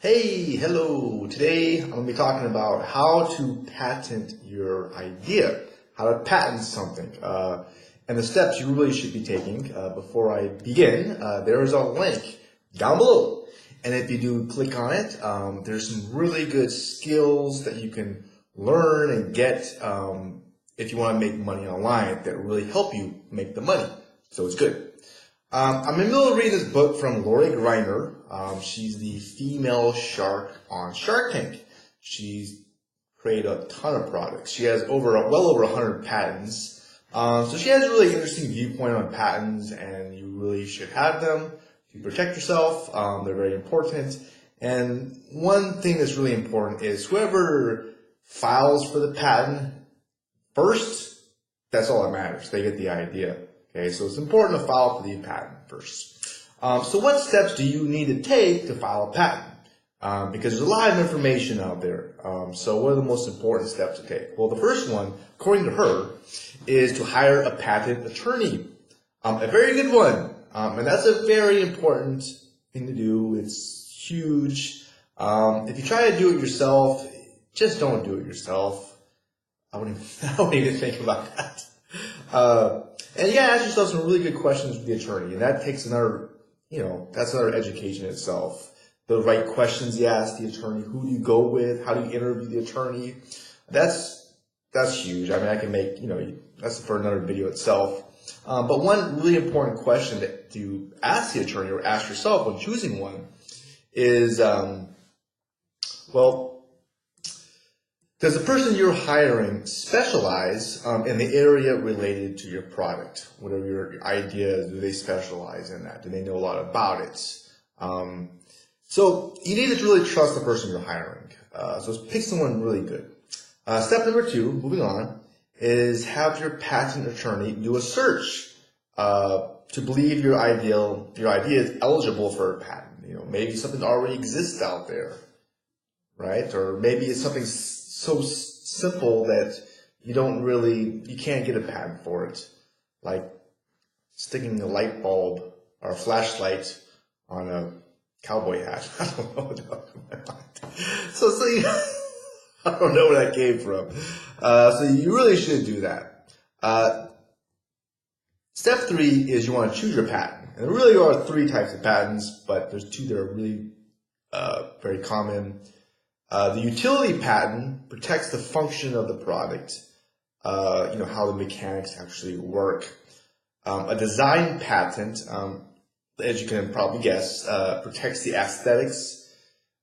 Hey, hello. Today I'm going to be talking about how to patent your idea, how to patent something, and the steps you really should be taking. Before I begin, there is a link down below. And if you do click on it, there's some really good skills that you can learn and get if you want to make money online that really help you make the money. So it's good. I'm in the middle of reading this book from Lori Greiner. She's the female shark on Shark Tank. She's created a ton of products. She has well over 100 patents. So she has a really interesting viewpoint on patents, and you really should have them to protect yourself. They're very important. And one thing that's really important is whoever files for the patent first, that's all that matters. They get the idea. Okay, so it's important to file for the patent first. So what steps do you need to take to file a patent? Because there's a lot of information out there. So what are the most important steps to take? Well, the first one, according to her, is to hire a patent attorney. A very good one. And that's a very important thing to do. It's huge. If you try to do it yourself, just don't do it yourself. I wouldn't even think about that. And you gotta ask yourself some really good questions with the attorney, and that takes another, that's another education itself. The right questions you ask the attorney, who do you go with, how do you interview the attorney? That's huge. I mean, I can make, that's for another video itself. But one really important question that to ask the attorney or ask yourself when choosing one is, does the person you're hiring specialize in the area related to your product? Whatever your idea is, do they specialize in that? Do they know a lot about it? So you need to really trust the person you're hiring. So pick someone really good. Step number 2, moving on, is have your patent attorney do a search to believe your idea is eligible for a patent. Maybe something already exists out there, right? Or maybe it's something so simple that you can't get a patent for it, like sticking a light bulb or a flashlight on a cowboy hat. I don't know what that came to my mind. So I don't know where that came from. So you really should do that. Step 3 is you want to choose your patent. And there really are 3 types of patents, but there's 2 that are really very common. The utility patent protects the function of the product, how the mechanics actually work. A design patent, as you can probably guess, protects the aesthetics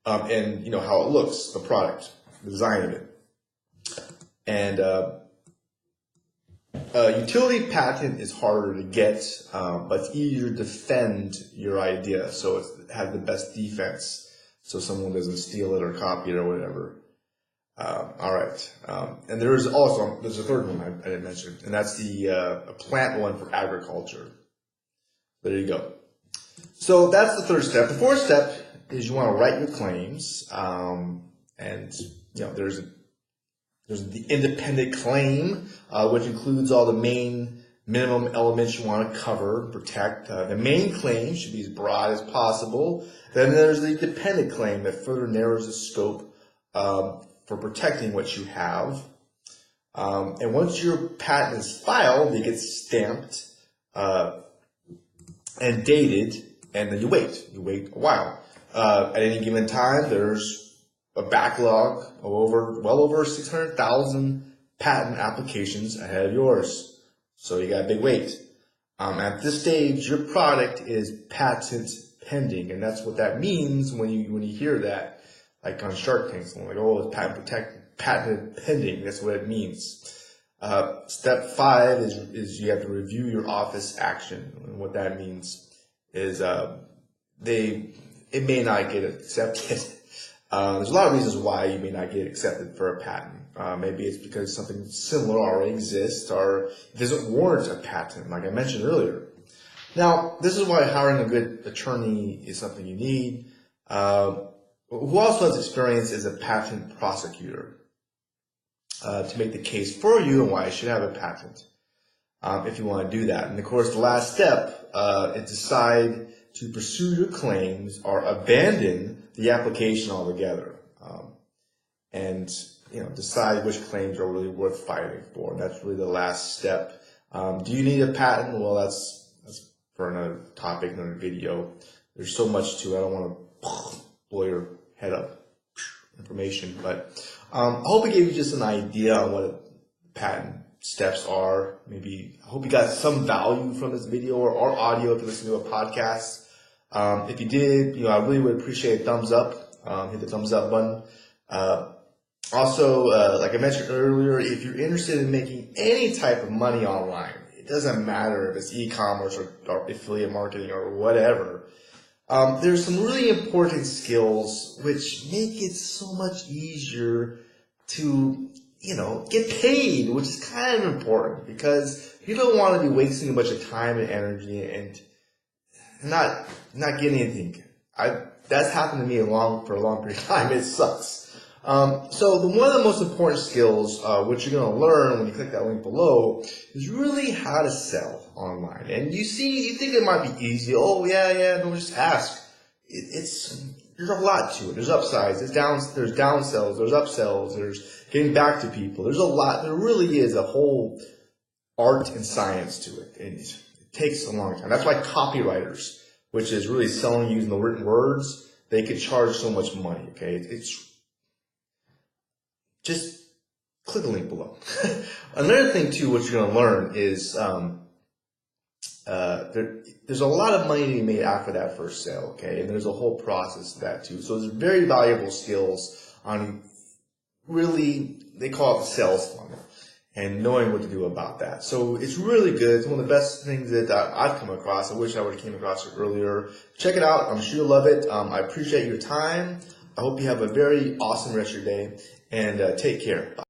and how it looks, the product, the design of it. And a utility patent is harder to get, but it's easier to defend your idea, so it has the best defense. So someone doesn't steal it or copy it or whatever. All right. And there's a 3rd one I didn't mention, and that's the plant one for agriculture. There you go. So that's the 3rd step. The 4th step is you want to write your claims, and there's the independent claim, which includes all the main minimum elements you want to cover, protect. The main claim should be as broad as possible. Then there's the dependent claim that further narrows the scope for protecting what you have. And once your patent is filed, it gets stamped and dated, and then you wait. You wait a while. At any given time, there's a backlog of well over 600,000 patent applications ahead of yours. So you got a big wait. At this stage, your product is patent pending, and that's what that means when you hear that, like on Shark Tank, someone like, it's patent pending. That's what it means. Step 5 is you have to review your office action, and what that means is it may not get accepted. There's a lot of reasons why you may not get accepted for a patent. Maybe it's because something similar already exists, or it doesn't warrant a patent, like I mentioned earlier. Now, this is why hiring a good attorney is something you need. Who also has experience as a patent prosecutor to make the case for you and why you should have a patent if you want to do that. And of course, the last step is decide to pursue your claims or abandon the application altogether. And decide which claims are really worth fighting for. That's really the last step. Do you need a patent? Well, that's for another topic, another video. There's so much to it. I don't want to blow your head up information, but I hope I gave you just an idea on what patent steps are. Maybe I hope you got some value from this video or audio if you listen to a podcast. If you did, I really would appreciate a thumbs up. Hit the thumbs up button. Also, like I mentioned earlier, if you're interested in making any type of money online, it doesn't matter if it's e-commerce or affiliate marketing or whatever, there's some really important skills which make it so much easier to, get paid, which is kind of important because you don't want to be wasting a bunch of time and energy and not getting anything. That's happened to me for a long period of time. It sucks. So one of the most important skills, which you're going to learn when you click that link below, is really how to sell online. And you think it might be easy. Oh, no, just ask. There's a lot to it. There's upsides, there's downsells, there's upsells, there's getting back to people. There's a lot. There really is a whole art and science to it. And it takes a long time. That's why copywriters, which is really selling using the written words, they could charge so much money. Okay, just click the link below. Another thing, too, what you're going to learn is there's a lot of money to be made after that first sale, okay? And there's a whole process to that, too. So there's very valuable skills on really, they call it the sales funnel, and knowing what to do about that. So it's really good. It's one of the best things that I've come across. I wish I would have came across it earlier. Check it out. I'm sure you'll love it. I appreciate your time. I hope you have a very awesome rest of your day. And take care. Bye.